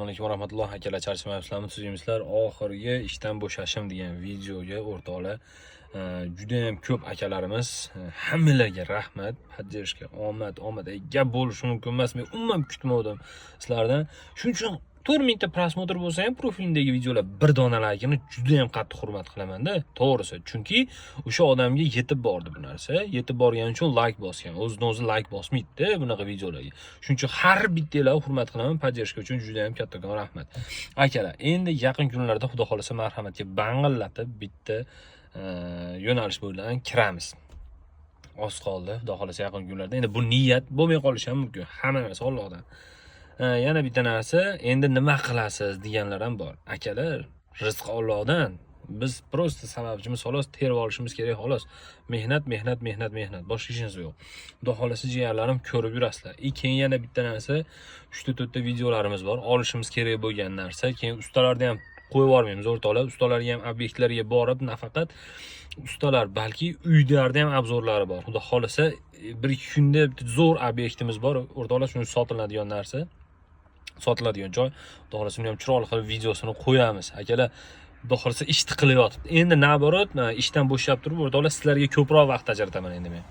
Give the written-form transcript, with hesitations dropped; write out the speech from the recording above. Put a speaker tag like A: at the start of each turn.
A: alaykum va rahmatulloh. Akalar charchamayapsizlarmi? Tuzimizlar oxirgi ishdan bo'shashim degan videoga o'rtoqlar juda ham ko'p akalarimiz hammalarga rahmat, поддержка, omad gap bo'lishi mumkin emas. Men umuman kutmadim sizlardan. Shuning uchun 4 mingta prosmotr bo'lsa ham profilimdagi videolar bir dona laykini juda ham qattiq hurmat qilaman-da, to'g'risi. Chunki o'sha odamga yetib bordi bu narsa. Yetib borgani uchun layk bosgan. O'zidan-o'zi layk bosmaydi bunaqa videolarga. Shuning uchun har bittalarni hurmat qilaman, поддержка uchun juda ham kattakon rahmat. Akalar, endi yaqin kunlarda xudo xolasa marhamatga bang'illatib bitta yo'nalish bo'yidan kiramiz. Oz qoldi, xudo xolasa yaqin kunlarda. Endi bu niyat bo'lmay qolishi ham mumkin. Hamma narsa Allohdan. Yana bitta narsa, endi nima qilasiz deganlar ham bor. Akalar, rizq Allohdan. Biz prosta sababchimiz xolos terib olishimiz kerak xolos. Mehnat. Boshqa ishimiz yo'q. Xudo xolasa jigarlarim ko'rib yurasizlar. Keyin yana bitta narsa, 3-4 ta videolarimiz bor. Olishimiz kerak bo'lgan narsa. Keyin ustalarni ham qo'yib yubormaymiz o'rtoqlar. Ustalarga ham obyektlarga borib, nafaqat ustalar, balki uylarda ham obzorlari bor. Xudo xolasa 1-2 kunda zo'r obyektimiz bor. O'rtoqlar, shuni sotiladigan narsa. Sotiladigan joy. Xudo xolasa uni ham chiroyli qilib videosini qo'yamiz. Akalar, xudo xolasa ish tiqilayotibdi. Endi naborot ishdan bo'shab turib, o'rtoqlar, sizlarga ko'proq vaqt ajrataman endi men.